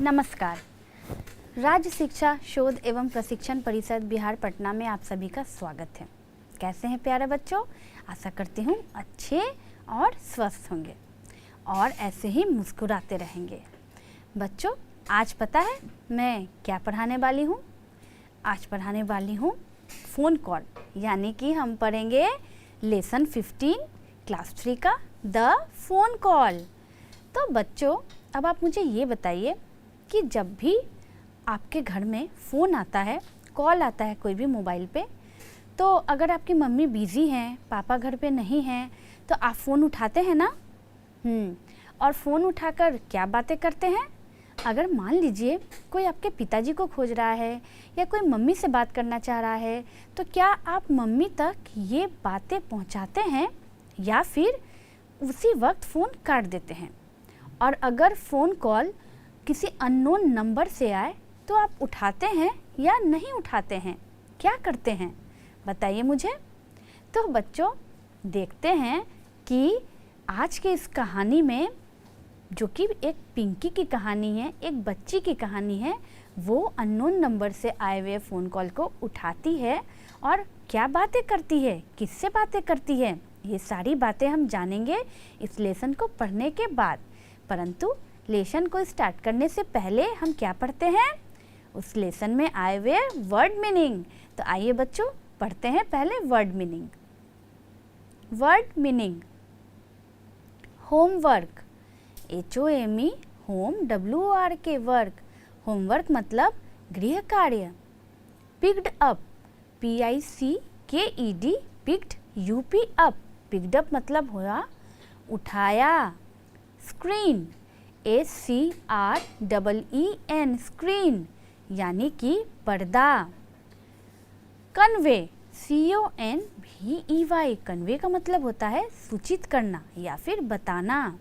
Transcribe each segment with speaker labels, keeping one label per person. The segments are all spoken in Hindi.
Speaker 1: नमस्कार। राज्य शिक्षा शोध एवं प्रशिक्षण परिषद बिहार पटना में आप सभी का स्वागत है। कैसे हैं प्यारे बच्चों? आशा करती हूँ अच्छे और स्वस्थ होंगे और ऐसे ही मुस्कुराते रहेंगे। बच्चों, आज पता है मैं क्या पढ़ाने वाली हूँ? आज पढ़ाने वाली हूँ फ़ोन कॉल, यानी कि हम पढ़ेंगे लेसन 15 क्लास 3 का द फ़ोन कॉल। तो बच्चों, अब आप मुझे ये बताइए कि जब भी आपके घर में फ़ोन आता है, कॉल आता है कोई भी मोबाइल पे, तो अगर आपकी मम्मी बिज़ी हैं, पापा घर पे नहीं हैं, तो आप फ़ोन उठाते हैं ना? और फ़ोन उठाकर क्या बातें करते हैं? अगर मान लीजिए कोई आपके पिताजी को खोज रहा है या कोई मम्मी से बात करना चाह रहा है, तो क्या आप मम्मी तक ये बातें पहुंचाते हैं या फिर उसी वक्त फ़ोन काट देते हैं? और अगर फ़ोन कॉल किसी अननोन नंबर से आए तो आप उठाते हैं या नहीं उठाते हैं? क्या करते हैं बताइए मुझे। तो बच्चों, देखते हैं कि आज के इस कहानी में, जो कि एक पिंकी की कहानी है, एक बच्ची की कहानी है, वो अननोन नंबर से आए हुए फ़ोन कॉल को उठाती है और क्या बातें करती है, किससे बातें करती है, ये सारी बातें हम जानेंगे इस लेसन को पढ़ने के बाद। परंतु लेसन को स्टार्ट करने से पहले हम क्या पढ़ते हैं? उस लेसन में आए हुए वर्ड मीनिंग। तो आइए बच्चों, पढ़ते हैं पहले word meaning. Word meaning: homework, HOME, home WORK, work, homework मतलब गृह कार्य। Picked up, PICKED, picked UP up, picked up मतलब हुआ उठाया। स्क्रीन, SCREEN, स्क्रीन यानी कि पर्दा। कन्वे, CONVEY, कन्वे का मतलब होता है सूचित करना या फिर बताना।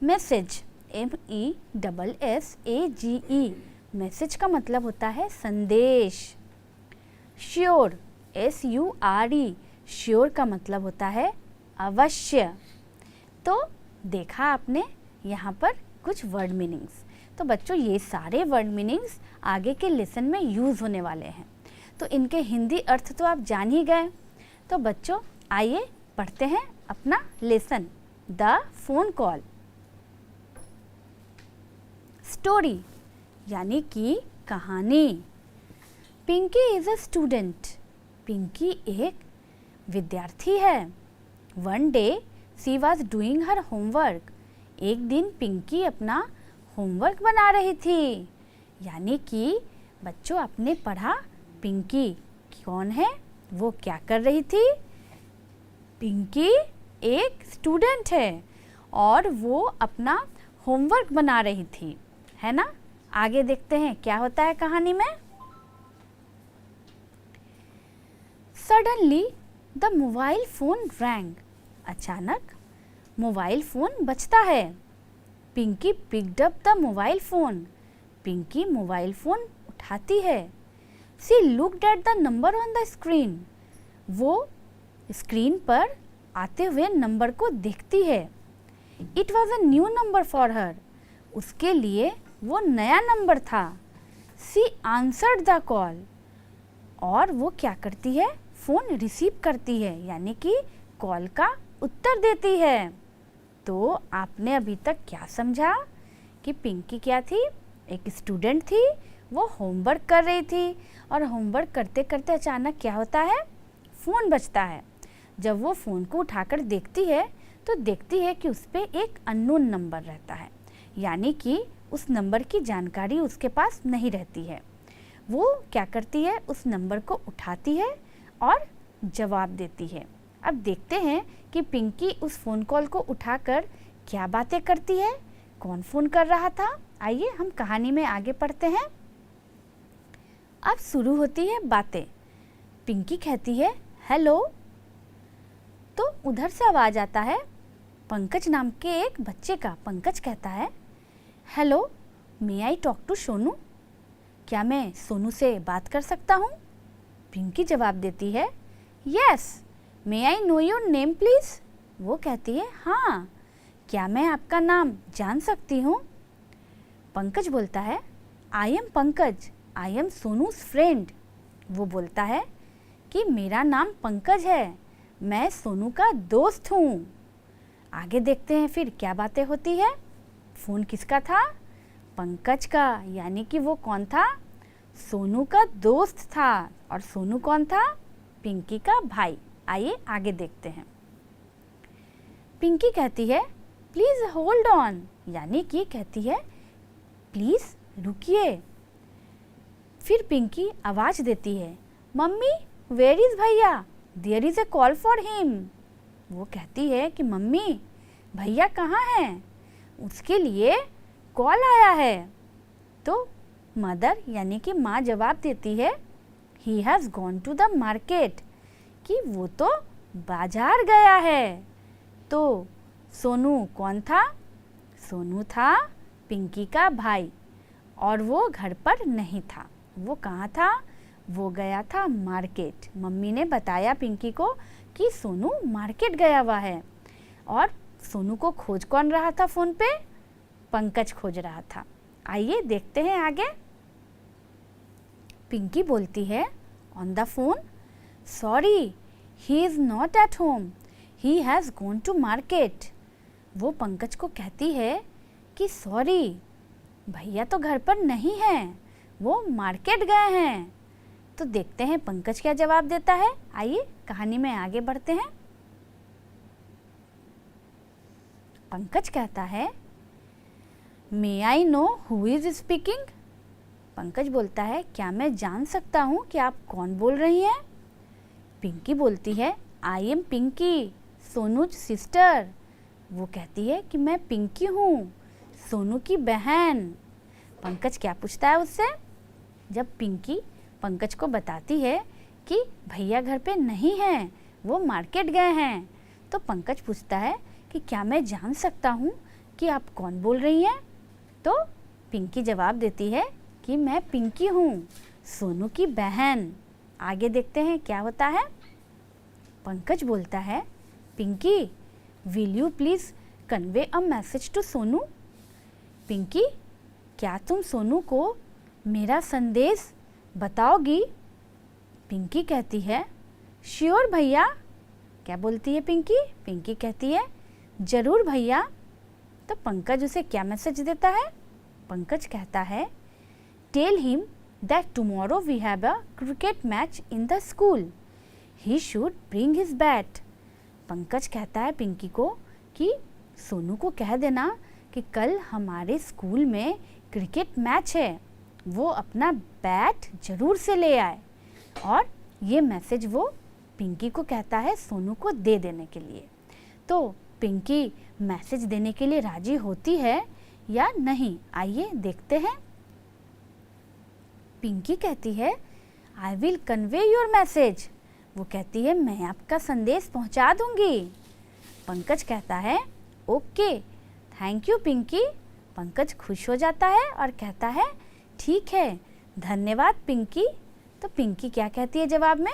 Speaker 1: मैसेज, MESSAGE, मैसेज का मतलब होता है संदेश। श्योर, SURE, श्योर का मतलब होता है अवश्य। तो देखा आपने यहाँ पर कुछ वर्ड मीनिंग्स। तो बच्चों, ये सारे वर्ड मीनिंग्स आगे के लेसन में यूज़ होने वाले हैं, तो इनके हिंदी अर्थ तो आप जान ही गए। तो बच्चों, आइए पढ़ते हैं अपना lesson the phone call. Story यानी कि कहानी। Pinky is a student, Pinky एक विद्यार्थी है। One day she was doing her homework, एक दिन पिंकी अपना होमवर्क बना रही थी। यानी कि बच्चों, आपने पढ़ा पिंकी कौन है, वो क्या कर रही थी? पिंकी एक स्टूडेंट है और वो अपना होमवर्क बना रही थी, है ना? आगे देखते हैं क्या होता है कहानी में। Suddenly the mobile phone rang, अचानक मोबाइल फ़ोन बजता है। Pinky picked up the mobile phone, Pinky mobile phone उठाती है। She looked at the number on the screen, वो स्क्रीन पर आते हुए नंबर को देखती है। It was a new number for her, उसके लिए वो नया नंबर था। शी आंसर्ड द कॉल, और वो क्या करती है? फ़ोन रिसीव करती है, यानी कि कॉल का उत्तर देती है। तो आपने अभी तक क्या समझा कि पिंकी क्या थी? एक स्टूडेंट थी, वो होमवर्क कर रही थी और होमवर्क करते करते अचानक क्या होता है? फ़ोन बजता है। जब वो फ़ोन को उठाकर देखती है तो देखती है कि उस पर एक अननोन नंबर रहता है, यानी कि उस नंबर की जानकारी उसके पास नहीं रहती है। वो क्या करती है? उस नंबर को उठाती है और जवाब देती है। अब देखते हैं कि पिंकी उस फ़ोन कॉल को उठाकर क्या बातें करती है, कौन फ़ोन कर रहा था। आइए हम कहानी में आगे पढ़ते हैं। अब शुरू होती है बातें। पिंकी कहती है हेलो, तो उधर से आवाज़ आता है पंकज नाम के एक बच्चे का। पंकज कहता है hello, may I talk to Sonu, क्या मैं सोनू से बात कर सकता हूँ? पिंकी जवाब देती है yes, may I know your name please, वो कहती है हाँ, क्या मैं आपका नाम जान सकती हूँ? पंकज बोलता है I M Pankaj, I am सोनूज friend. वो बोलता है कि मेरा नाम पंकज है, मैं सोनू का दोस्त हूँ। आगे देखते हैं फिर क्या बातें होती है। फ़ोन किसका था? पंकज का, यानी कि वो कौन था? सोनू का दोस्त था। और सोनू कौन था? पिंकी का भाई। आइए आगे देखते हैं। पिंकी कहती है प्लीज़ होल्ड ऑन, यानी कि कहती है प्लीज़ रुकिए। फिर पिंकी आवाज़ देती है mummy where is bhaiya, there is a call for him. वो कहती है कि मम्मी भैया कहाँ हैं, उसके लिए कॉल आया है। तो मदर यानी कि माँ जवाब देती है he has gone to the market, कि वो तो बाजार गया है। तो सोनू कौन था? सोनू था पिंकी का भाई, और वो घर पर नहीं था। वो कहाँ था? वो गया था मार्केट। मम्मी ने बताया पिंकी को कि सोनू मार्केट गया हुआ है। और सोनू को खोज कौन रहा था फ़ोन पे? पंकज खोज रहा था। आइए देखते हैं आगे। पिंकी बोलती है on the phone sorry he is not at home, he has gone to market. वो पंकज को कहती है कि सॉरी भैया तो घर पर नहीं हैं, वो मार्केट गए हैं। तो देखते हैं पंकज क्या जवाब देता है। आइए कहानी में आगे बढ़ते हैं। पंकज कहता है may I know who is speaking. Pankaj बोलता है क्या मैं जान सकता हूँ कि आप कौन बोल रही हैं? पिंकी बोलती है I am Pinky, Sonu's sister. वो कहती है कि मैं पिंकी हूँ, सोनू की बहन। पंकज क्या पूछता है उससे? जब पिंकी पंकज को बताती है कि भैया घर पे नहीं हैं, वो मार्केट गए हैं, तो पंकज पूछता है कि क्या मैं जान सकता हूँ कि आप कौन बोल रही हैं? तो पिंकी जवाब देती है कि मैं पिंकी हूँ, सोनू की बहन। आगे देखते हैं क्या होता है। पंकज बोलता है Pinky will you please convey a message to Sonu. पिंकी क्या तुम सोनू को मेरा संदेश बताओगी? पिंकी कहती है श्योर भैया। क्या बोलती है पिंकी? पिंकी कहती है ज़रूर भैया। तो पंकज उसे क्या मैसेज देता है? पंकज कहता है tell him that tomorrow we have a cricket match in the school, he should bring his bat. Pankaj कहता है पिंकी को कि सोनू को कह देना कि कल हमारे स्कूल में क्रिकेट मैच है, वो अपना बैट ज़रूर से ले आए। और ये मैसेज वो पिंकी को कहता है सोनू को दे देने के लिए। तो पिंकी मैसेज देने के लिए राजी होती है या नहीं, आइए देखते हैं। पिंकी कहती है I will convey your message. वो कहती है मैं आपका संदेश पहुंचा दूंगी। पंकज कहता है okay thank you Pinky. Pankaj खुश हो जाता है और कहता है ठीक है धन्यवाद पिंकी। तो पिंकी क्या कहती है जवाब में?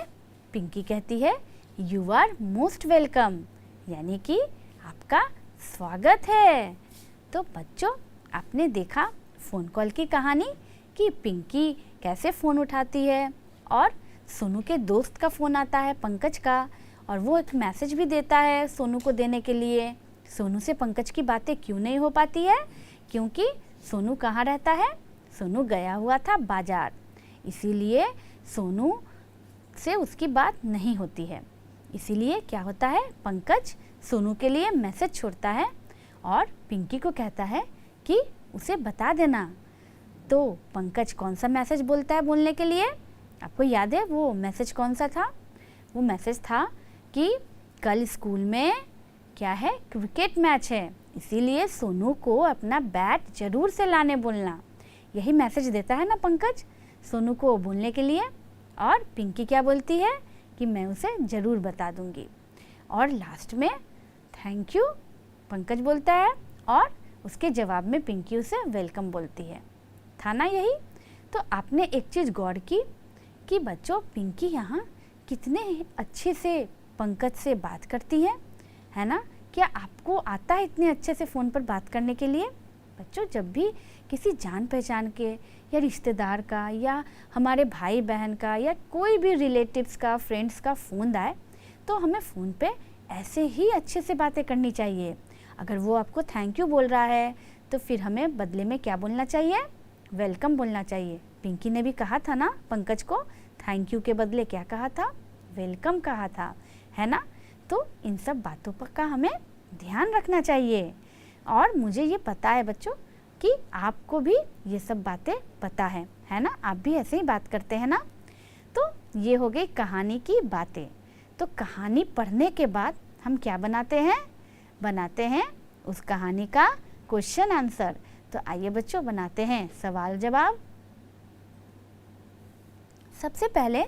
Speaker 1: पिंकी कहती है यू आर मोस्ट वेलकम, यानी कि आपका स्वागत है। तो बच्चों आपने देखा फ़ोन कॉल की कहानी कि पिंकी कैसे फ़ोन उठाती है और सोनू के दोस्त का फ़ोन आता है पंकज का, और वो एक मैसेज भी देता है सोनू को देने के लिए। सोनू से पंकज की बातें क्यों नहीं हो पाती है? क्योंकि सोनू कहाँ रहता है? सोनू गया हुआ था बाजार, इसीलिए सोनू से उसकी बात नहीं होती है। इसीलिए क्या होता है, पंकज सोनू के लिए मैसेज छोड़ता है और पिंकी को कहता है कि उसे बता देना। तो पंकज कौन सा मैसेज बोलता है बोलने के लिए? आपको याद है वो मैसेज कौन सा था? वो मैसेज था कि कल स्कूल में क्या है, क्रिकेट मैच है, इसीलिए सोनू को अपना बैट ज़रूर से लाने बोलना। यही मैसेज देता है ना पंकज सोनू को बोलने के लिए। और पिंकी क्या बोलती है कि मैं उसे ज़रूर बता दूंगी। और लास्ट में थैंक यू पंकज बोलता है और उसके जवाब में पिंकी उसे वेलकम बोलती है। था ना यही? तो आपने एक चीज़ गौर की कि बच्चों पिंकी यहाँ कितने अच्छे से पंकज से बात करती है ना? क्या आपको आता है इतने अच्छे से फ़ोन पर बात करने के लिए? बच्चों जब भी किसी जान पहचान के या रिश्तेदार का या हमारे भाई बहन का या कोई भी रिलेटिव्स का, फ्रेंड्स का फ़ोन आए तो हमें फ़ोन पे ऐसे ही अच्छे से बातें करनी चाहिए। अगर वो आपको थैंक यू बोल रहा है तो फिर हमें बदले में क्या बोलना चाहिए? वेलकम बोलना चाहिए। पिंकी ने भी कहा था ना पंकज को, थैंक यू के बदले क्या कहा था? वेलकम कहा था, है ना? तो इन सब बातों पर का हमें ध्यान रखना चाहिए। और मुझे ये पता है बच्चों कि आपको भी ये सब बातें पता है ना? आप भी ऐसे ही बात करते हैं ना? तो ये हो गई कहानी की बातें। तो कहानी पढ़ने के बाद हम क्या बनाते हैं? बनाते हैं उस कहानी का क्वेश्चन आंसर। तो आइए बच्चों बनाते हैं सवाल जवाब। सबसे पहले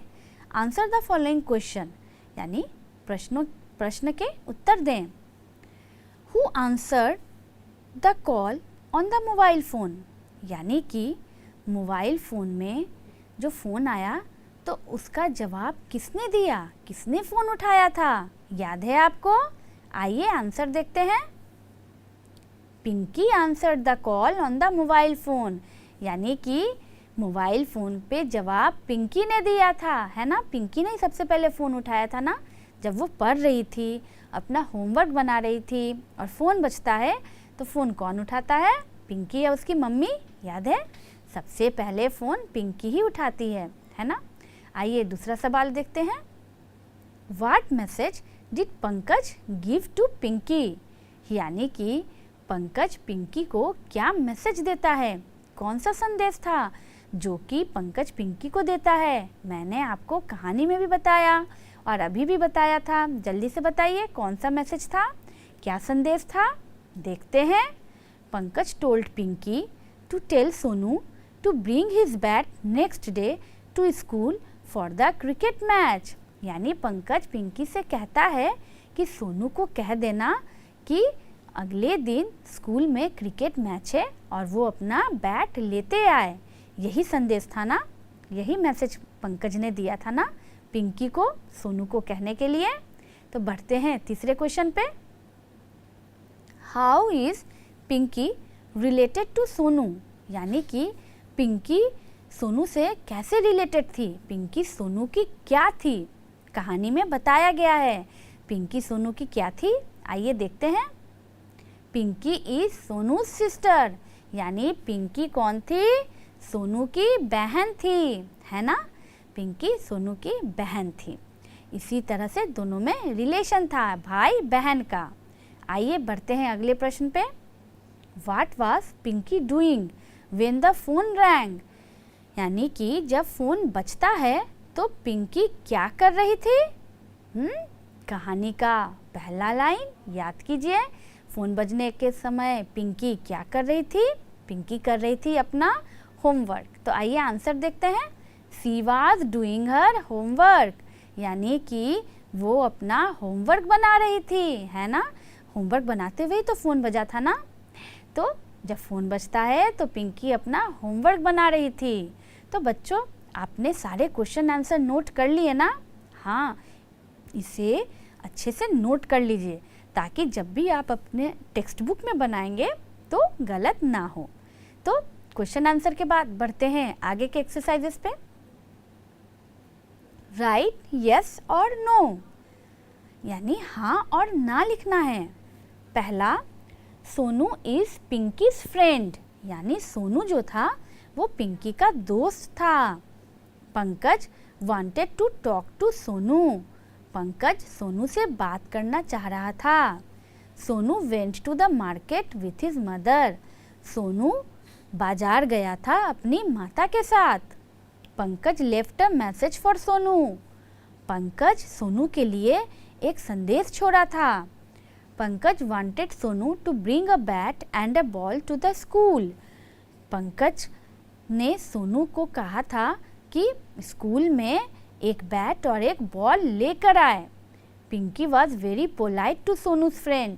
Speaker 1: आंसर द फॉलोइंग क्वेश्चन, यानी प्रश्न के उत्तर दें। Who answered the call on the mobile phone, यानी कि मोबाइल फ़ोन में जो फ़ोन आया तो उसका जवाब किसने दिया? किसने फ़ोन उठाया था? याद है आपको? आइए आंसर देखते हैं। Pinky answered the call on the mobile phone, यानी कि मोबाइल फ़ोन पे जवाब पिंकी ने दिया था, है ना? पिंकी ने ही सबसे पहले फ़ोन उठाया था ना, जब वो पढ़ रही थी, अपना होमवर्क बना रही थी और फ़ोन बजता है तो फ़ोन कौन उठाता है? पिंकी या उसकी मम्मी? याद है? सबसे पहले फ़ोन पिंकी ही उठाती है ना? आइए दूसरा सवाल देखते हैं। What message did Pankaj give to Pinky, यानी कि पंकज पिंकी को क्या मैसेज देता है? कौन सा संदेश था जो कि पंकज पिंकी को देता है? मैंने आपको कहानी में भी बताया और अभी भी बताया था। जल्दी से बताइए कौन सा मैसेज था, क्या संदेश था? देखते हैं। Pankaj told Pinky to tell Sonu to bring his bat next day to school for the cricket match, यानी पंकज पिंकी से कहता है कि सोनू को कह देना कि अगले दिन स्कूल में क्रिकेट मैच है और वो अपना बैट लेते आए। यही संदेश था ना, यही मैसेज पंकज ने दिया था ना पिंकी को, सोनू को कहने के लिए। तो बढ़ते हैं तीसरे क्वेश्चन पे। How is Pinky related to Sonu, यानी कि पिंकी सोनू से कैसे रिलेटेड थी? पिंकी सोनू की क्या थी? कहानी में बताया गया है पिंकी सोनू की क्या थी। आइए देखते हैं। पिंकी इज सोनू सिस्टर, यानी पिंकी कौन थी? सोनू की बहन थी, है ना? पिंकी सोनू की बहन थी। इसी तरह से दोनों में रिलेशन था, भाई बहन का। आइए बढ़ते हैं अगले प्रश्न पे। What was Pinky doing when the phone rang, यानी कि जब फ़ोन बजता है तो पिंकी क्या कर रही थी? कहानी का पहला लाइन याद कीजिए। फ़ोन बजने के समय पिंकी क्या कर रही थी? पिंकी कर रही थी अपना होमवर्क। तो आइए आंसर देखते हैं। She was doing her homework, यानी कि वो अपना होमवर्क बना रही थी, है ना? होमवर्क बनाते हुए तो फ़ोन बजा था ना। तो जब फ़ोन बजता है तो पिंकी अपना होमवर्क बना रही थी। तो बच्चों आपने सारे क्वेश्चन आंसर नोट कर लिए ना? हाँ, इसे अच्छे से नोट कर लीजिए ताकि जब भी आप अपने टेक्स्ट बुक में बनाएंगे तो गलत ना हो। तो क्वेश्चन आंसर के बाद बढ़ते हैं आगे के एक्सरसाइजेस पे। राइट यस और नो, यानी हाँ और ना लिखना है। पहला, सोनू इज पिंकीज फ्रेंड, यानी सोनू जो था वो पिंकी का दोस्त था। Pankaj wanted to talk to Sonu, Pankaj Sonu से बात करना चाह रहा था। Sonu went to the market with his mother, Sonu बाजार गया था अपनी माता के साथ। Pankaj left a message for Sonu, Pankaj Sonu के लिए एक संदेश छोड़ा था। Pankaj wanted Sonu to bring a bat and a ball to the school, Pankaj ने सोनू को कहा था कि स्कूल में एक बैट और एक बॉल लेकर आए। Pinky was very polite to Sonu's friend,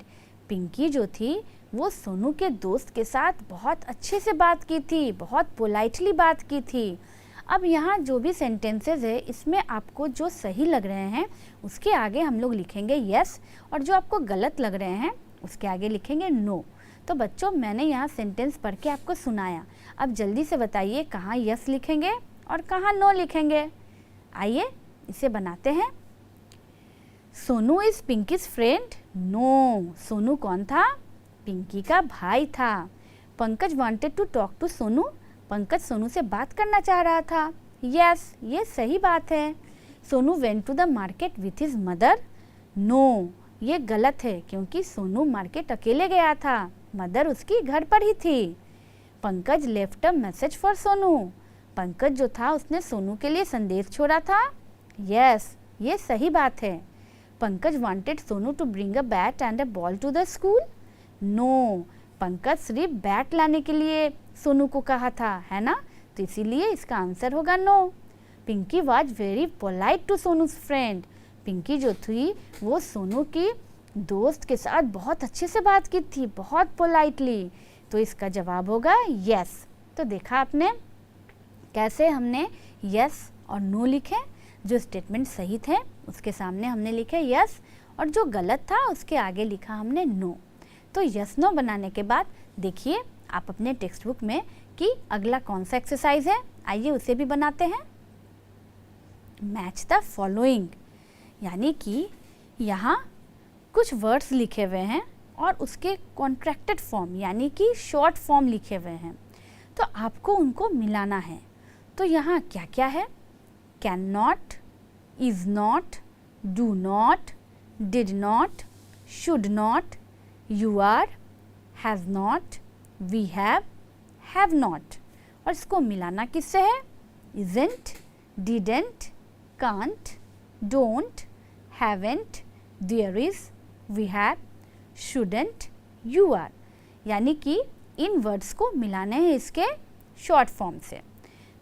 Speaker 1: Pinky जो थी वो सोनू के दोस्त के साथ बहुत अच्छे से बात की थी, बहुत पोलाइटली बात की थी। अब यहाँ जो भी सेंटेंसेस है इसमें आपको जो सही लग रहे हैं उसके आगे हम लोग लिखेंगे यस, और जो आपको गलत लग रहे हैं उसके आगे लिखेंगे नो। तो बच्चों मैंने यहाँ सेंटेंस पढ़ के आपको सुनाया, अब जल्दी से बताइए कहाँ यस लिखेंगे और कहाँ नो लिखेंगे। आइए इसे बनाते हैं। Sonu is Pinky's friend. No, Sonu कौन था? पिंकी का भाई था। Pankaj wanted to talk to Sonu. Pankaj Sonu से बात करना चाह रहा था। यस, ये सही बात है। Sonu went to the market with his mother. No, ये गलत है क्योंकि सोनू मार्केट अकेले गया था, मदर उसकी घर पर ही थी। Pankaj left a message for Sonu. Pankaj जो था उसने सोनू के लिए संदेश छोड़ा था। यस, ये सही बात है। Pankaj wanted Sonu to bring a bat and a ball to the school. No, Pankaj सिर्फ बैट लाने के लिए सोनू को कहा था, है ना, तो इसीलिए इसका आंसर होगा no. Pinky was very polite to Sonu's friend. Pinky जो थी वो सोनू की दोस्त के साथ बहुत अच्छे से बात की थी, बहुत पोलाइटली, तो इसका जवाब होगा यस। तो देखा आपने कैसे हमने यस और नो लिखे। जो स्टेटमेंट सही थे उसके सामने हमने लिखे यस और जो गलत था उसके आगे लिखा हमने नो। तो यस नो बनाने के बाद देखिए आप अपने टेक्स्ट बुक में कि अगला कौन सा एक्सरसाइज है, आइए उसे भी बनाते हैं। मैच द फॉलोइंग, यानी कि यहाँ कुछ वर्ड्स लिखे हुए हैं और उसके कॉन्ट्रैक्टेड फॉर्म यानी कि शॉर्ट फॉर्म लिखे हुए हैं, तो आपको उनको मिलाना है। तो यहाँ क्या क्या है? Can not, is not, do not, did not, should not, you are, has not, we have not. और इसको मिलाना किससे है? Isn't, didn't, can't, don't, haven't, there is, we have, shouldn't, you are, यानी कि इन वर्ड्स को मिलाने हैं इसके शॉर्ट फॉर्म से।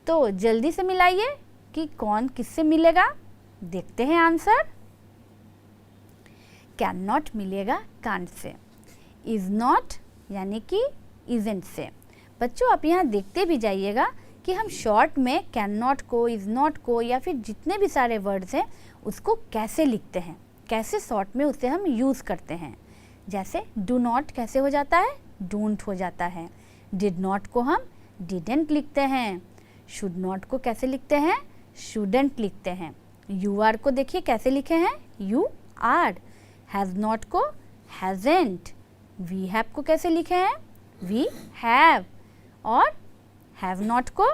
Speaker 1: तो जल्दी से मिलाइए कि कौन किससे मिलेगा। देखते हैं आंसर। कैन नॉट मिलेगा कांट से, इज नॉट यानी कि इजेंट से। बच्चों आप यहाँ देखते भी जाइएगा कि हम शॉर्ट में कैन नॉट को, इज नॉट को या फिर जितने भी सारे वर्ड्स हैं उसको कैसे लिखते हैं, कैसे शॉर्ट में उसे हम यूज़ करते हैं। जैसे डू नॉट कैसे हो जाता है? डोंट हो जाता है। डिड नॉट को हम डिडेंट लिखते हैं। शुड नॉट को कैसे लिखते हैं? शुडेंट लिखते हैं। यू आर को देखिए कैसे लिखे हैं? You are. हैज़ नॉट को हैज़ेंट। वी हैव को कैसे लिखे हैं? We have. और हैव नॉट को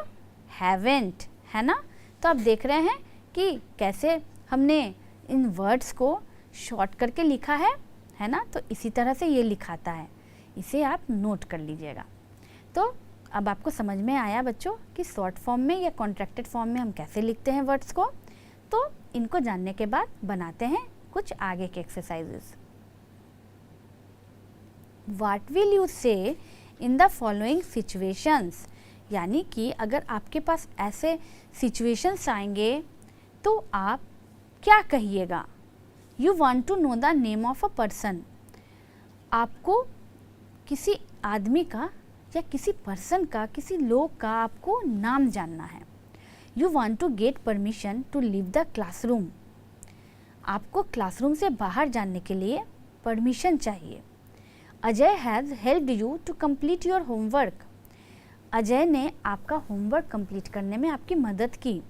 Speaker 1: हैवेंट, है ना। तो आप देख रहे हैं कि कैसे हमने इन वर्ड्स को शॉर्ट करके लिखा है ना। तो इसी तरह से ये लिखाता है, इसे आप नोट कर लीजिएगा। तो अब आपको समझ में आया बच्चों कि शॉर्ट फॉर्म में या कॉन्ट्रैक्टेड फॉर्म में हम कैसे लिखते हैं वर्ड्स को। तो इनको जानने के बाद बनाते हैं कुछ आगे के एक्सरसाइजेस। व्हाट विल यू से इन द फॉलोइंग सिचुएशंस, यानी कि अगर आपके पास ऐसे सिचुएशंस आएंगे तो आप क्या कहिएगा। You want to know the name of a person, आपको किसी आदमी का या किसी पर्सन का, किसी लोग का आपको नाम जानना है। You want to get permission to leave the classroom, आपको क्लासरूम से बाहर जाने के लिए परमिशन चाहिए। Ajay has helped you to complete your homework, Ajay ने आपका होमवर्क कंप्लीट करने में आपकी मदद की।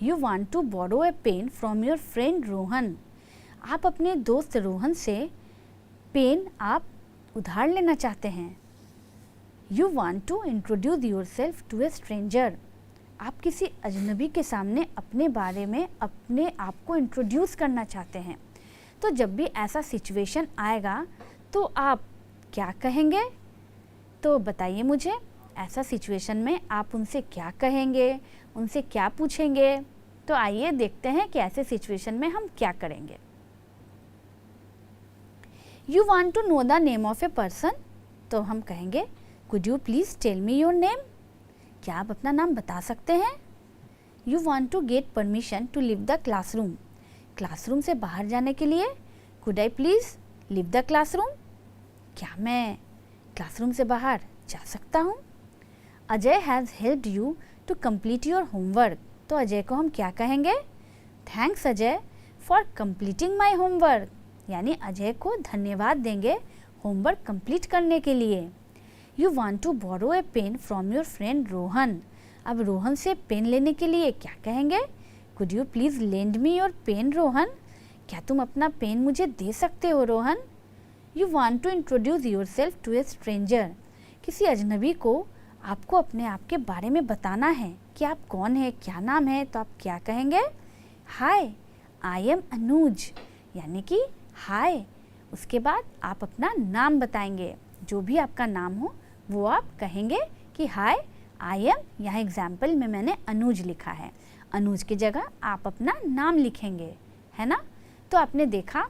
Speaker 1: You want to borrow a pen from your friend Rohan, आप अपने दोस्त रोहन से पेन आप उधार लेना चाहते हैं। You want to introduce yourself to a stranger, आप किसी अजनबी के सामने अपने बारे में अपने आप को इंट्रोड्यूस करना चाहते हैं। तो जब भी ऐसा सिचुएशन आएगा तो आप क्या कहेंगे? तो बताइए मुझे, ऐसा सिचुएशन में आप उनसे क्या कहेंगे, उनसे क्या पूछेंगे? तो आइए देखते हैं कि ऐसे सिचुएशन में हम क्या करेंगे। You want to know the name of a person, तो हम कहेंगे could you please tell me your name, क्या आप अपना नाम बता सकते हैं। You want to get permission to leave the classroom, classroom से बाहर जाने के लिए could I please leave the classroom, क्या मैं क्लासरूम से बाहर जा सकता हूँ। Ajay has helped you to complete your homework, तो अजय को हम क्या कहेंगे? Thanks Ajay for completing my homework, यानी अजय को धन्यवाद देंगे होमवर्क कंप्लीट करने के लिए। You want to borrow a pen from your friend Rohan. अब रोहन से पेन लेने के लिए क्या कहेंगे? Could you please lend me your pen Rohan. क्या तुम अपना पेन मुझे दे सकते हो रोहन। You want to introduce yourself to a stranger. किसी अजनबी को आपको अपने आप के बारे में बताना है कि आप कौन है, क्या नाम है, तो आप क्या कहेंगे? हाय आई एम अनुज, यानी कि हाय। उसके बाद आप अपना नाम बताएंगे, जो भी आपका नाम हो वो आप कहेंगे कि हाय आई एम, यहाँ एग्जाम्पल में मैंने अनुज लिखा है, अनुज की जगह आप अपना नाम लिखेंगे, है ना। तो आपने देखा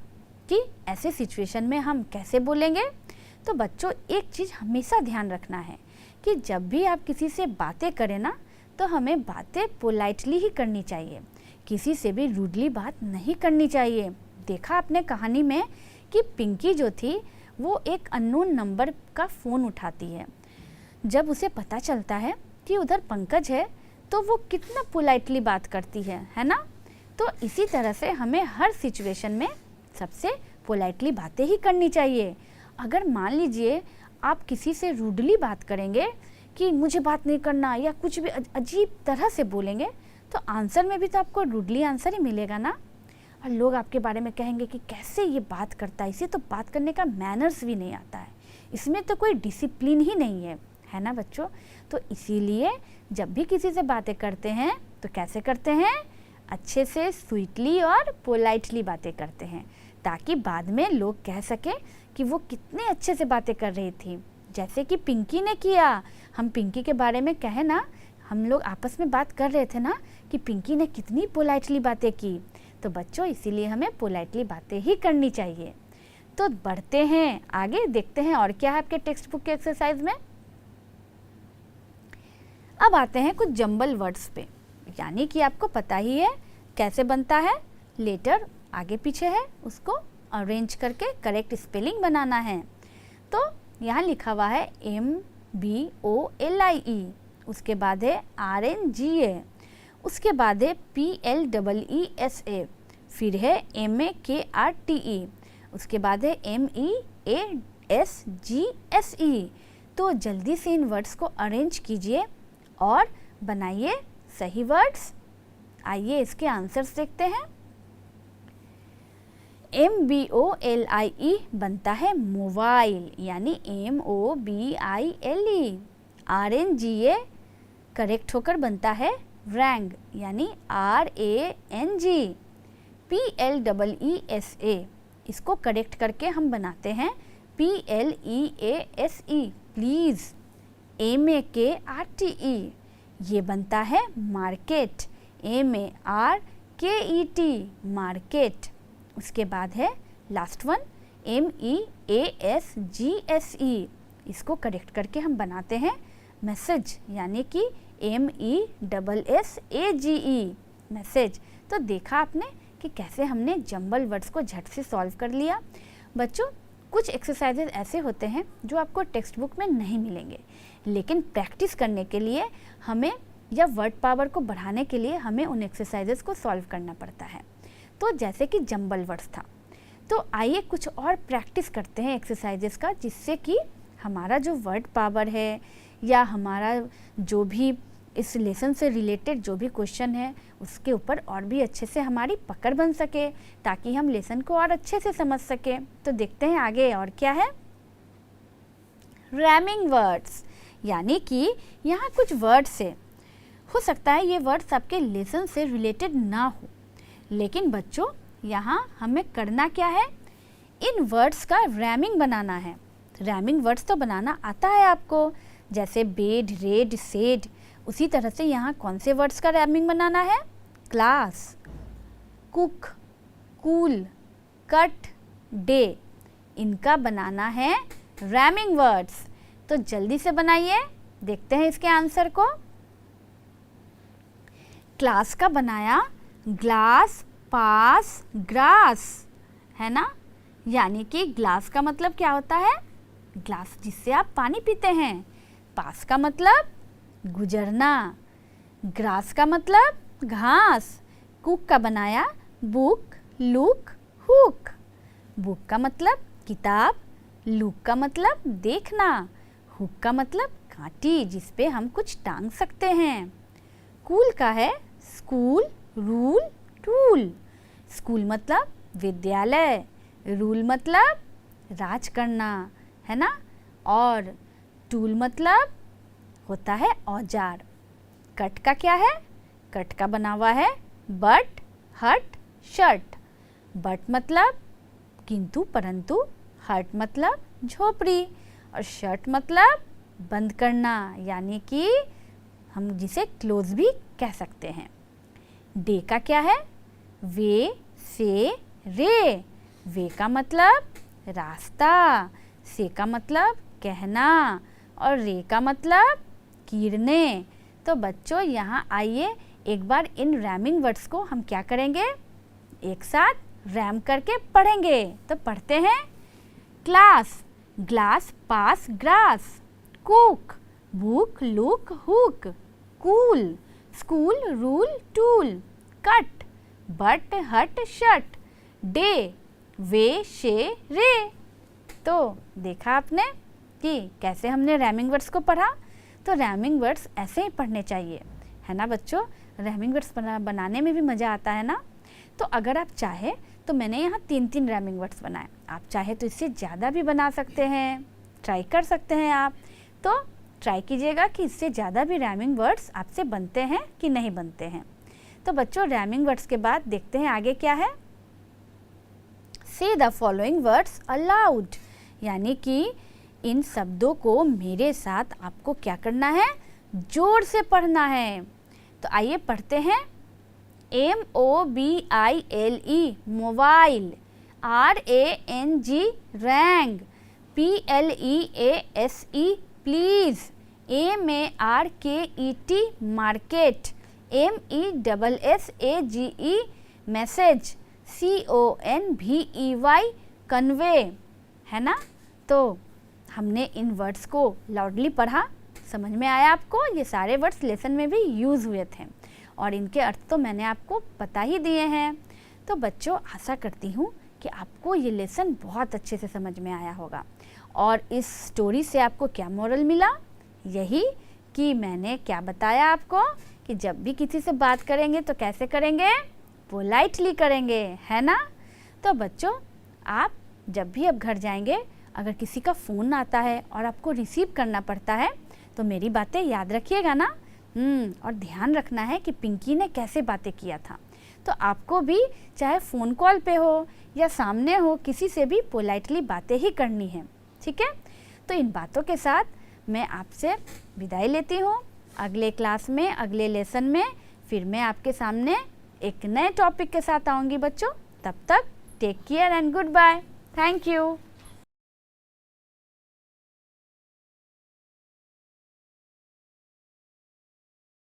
Speaker 1: कि ऐसे सिचुएशन में हम कैसे बोलेंगे। तो बच्चों एक चीज़ हमेशा ध्यान रखना है कि जब भी आप किसी से बातें करें ना, तो हमें बातें पोलाइटली ही करनी चाहिए, किसी से भी रूडली बात नहीं करनी चाहिए। देखा आपने कहानी में कि पिंकी जो थी वो एक अननोन नंबर का फ़ोन उठाती है। जब उसे पता चलता है कि उधर पंकज है तो वो कितना पोलाइटली बात करती है ना। तो इसी तरह से हमें हर सिचुएशन में सबसे पोलाइटली बातें ही करनी चाहिए। अगर मान लीजिए आप किसी से रूडली बात करेंगे कि मुझे बात नहीं करना या कुछ भी अजीब तरह से बोलेंगे, तो आंसर में भी तो आपको रूडली आंसर ही मिलेगा ना। और लोग आपके बारे में कहेंगे कि कैसे ये बात करता है, इसे तो बात करने का मैनर्स भी नहीं आता है, इसमें तो कोई डिसिप्लिन ही नहीं है ना बच्चों। तो इसीलिए जब भी किसी से बातें करते हैं तो कैसे करते हैं? अच्छे से स्वीटली और पोलाइटली बातें करते हैं, ताकि बाद में लोग कह सकें कि वो कितने अच्छे से बातें कर रही थी, जैसे कि पिंकी ने किया। हम पिंकी के बारे में कहें ना, हम लोग आपस में बात कर रहे थे ना कि पिंकी ने कितनी पोलाइटली बातें की। तो बच्चों इसीलिए हमें पोलाइटली बातें ही करनी चाहिए। तो बढ़ते हैं आगे, देखते हैं और क्या है आपके टेक्स्ट बुक के एक्सरसाइज में। अब आते हैं कुछ जंबल वर्ड्स पे, यानी कि आपको पता ही है कैसे बनता है, लेटर आगे पीछे है, उसको अरेंज करके करेक्ट स्पेलिंग बनाना है। तो यहाँ लिखा हुआ है MBOLIE, उसके बाद है RNGA, उसके बाद है PLEESA, फिर है MAKRTE, उसके बाद है MEASGSE। तो जल्दी से इन वर्ड्स को अरेंज कीजिए और बनाइए सही वर्ड्स। आइए इसके आंसर्स देखते हैं। MBOLIE बनता है मोबाइल, यानी MOBILE। RNGA करेक्ट होकर बनता है रैंग, यानी RANG। PLEESA इसको करेक्ट करके हम बनाते हैं PLEASE, प्लीज़। MAKRTE ये बनता है मार्केट, MARKET, मार्केट। उसके बाद है लास्ट वन MEASGSE, इसको करेक्ट करके हम बनाते हैं मैसेज, यानी कि MESSAGE, मैसेज। तो देखा आपने कि कैसे हमने जंबल वर्ड्स को झट से सॉल्व कर लिया। बच्चों कुछ एक्सरसाइजेज ऐसे होते हैं जो आपको टेक्स्ट बुक में नहीं मिलेंगे, लेकिन प्रैक्टिस करने के लिए हमें, या वर्ड पावर को बढ़ाने के लिए हमें उन एक्सरसाइजेज को सॉल्व करना पड़ता है। तो जैसे कि जंबल वर्ड्स था, तो आइए कुछ और प्रैक्टिस करते हैं एक्सरसाइजेस का, जिससे कि हमारा जो वर्ड पावर है या हमारा जो भी इस लेसन से रिलेटेड जो भी क्वेश्चन है उसके ऊपर और भी अच्छे से हमारी पकड़ बन सके, ताकि हम लेसन को और अच्छे से समझ सके। तो देखते हैं आगे और क्या है। रैमिंग वर्ड्स, यानी कि यहाँ कुछ वर्ड्स है, हो सकता है ये वर्ड्स आपके लेसन से रिलेटेड ना हो, लेकिन बच्चों यहाँ हमें करना क्या है, इन वर्ड्स का रैमिंग बनाना है। रैमिंग वर्ड्स तो बनाना आता है आपको, जैसे बेड, रेड, सेड। उसी तरह से यहाँ कौन से वर्ड्स का रैमिंग बनाना है? Class, cook, cool, cut, day, इनका बनाना है रैमिंग वर्ड्स। तो जल्दी से बनाइए, देखते हैं इसके आंसर को। क्लास का बनाया ग्लास, पास, ग्रास, है ना। यानी कि ग्लास का मतलब क्या होता है? ग्लास जिससे आप पानी पीते हैं। पास का मतलब गुजरना, ग्रास का मतलब घास। कुक का बनाया बुक, लुक, हुक। बुक का मतलब किताब, लुक का मतलब देखना, हुक का मतलब कांटी जिस पे हम कुछ टांग सकते हैं। कूल का है स्कूल, रूल, टूल। स्कूल मतलब विद्यालय, रूल मतलब राज करना, है ना, और टूल मतलब होता है औजार। कट का क्या है? कट का बना हुआ है बट, हट, शर्ट। बट मतलब किंतु परंतु, हट मतलब झोपड़ी, और शर्ट मतलब बंद करना, यानी कि हम जिसे क्लोज भी कह सकते हैं। डे का क्या है? वे, से, रे। वे का मतलब रास्ता, से का मतलब कहना, और रे का मतलब किरणें। तो बच्चों यहाँ आइए एक बार इन रैमिंग वर्ड्स को हम क्या करेंगे, एक साथ रैम करके पढ़ेंगे। तो पढ़ते हैं। Class, glass, pass, grass. Cook, book, look, hook. Cool, school, rule, tool. Cut, but, हट, शट। डे, वे, शे, रे। तो देखा आपने कि कैसे हमने रैमिंग वर्ड्स को पढ़ा। तो रैमिंग वर्ड्स ऐसे ही पढ़ने चाहिए, है ना बच्चों। रैमिंग वर्ड्स बनाने में भी मज़ा आता है ना। तो अगर आप चाहे तो मैंने यहाँ 3-3 रैमिंग वर्ड्स बनाए, आप चाहे तो इससे ज़्यादा भी बना सकते हैं, ट्राई कर सकते हैं आप। तो ट्राई कीजिएगा कि इससे ज़्यादा भी रैमिंग वर्ड्स आपसे बनते हैं कि नहीं बनते हैं। तो बच्चों रैमिंग वर्ड्स के बाद देखते हैं आगे क्या है। से द फॉलोइंग वर्ड्स अलाउड, यानी कि इन शब्दों को मेरे साथ आपको क्या करना है, जोर से पढ़ना है। तो आइए पढ़ते हैं। MOBILE mobile, RANG wrong, PLEASE please, MARKET market, MESSAGE message, CONVEY convey, है ना। तो हमने इन वर्ड्स को लाउडली पढ़ा, समझ में आया आपको। ये सारे वर्ड्स लेसन में भी यूज़ हुए थे और इनके अर्थ तो मैंने आपको बता ही दिए हैं। तो बच्चों आशा करती हूँ कि आपको ये लेसन बहुत अच्छे से समझ में आया होगा। और इस स्टोरी से आपको क्या मोरल मिला? यही कि मैंने क्या बताया आपको कि जब भी किसी से बात करेंगे तो कैसे करेंगे, पोलाइटली करेंगे, है ना। तो बच्चों आप जब भी अब घर जाएंगे, अगर किसी का फ़ोन आता है और आपको रिसीव करना पड़ता है तो मेरी बातें याद रखिएगा ना। और ध्यान रखना है कि पिंकी ने कैसे बातें किया था। तो आपको भी चाहे फ़ोन कॉल पे हो या सामने हो, किसी से भी पोलाइटली बातें ही करनी है, ठीक है। तो इन बातों के साथ मैं आपसे विदाई लेती हूँ। अगले क्लास में, अगले लेसन में फिर मैं आपके सामने एक नए टॉपिक के साथ आऊँगी बच्चों। तब तक take care and goodbye. Thank you.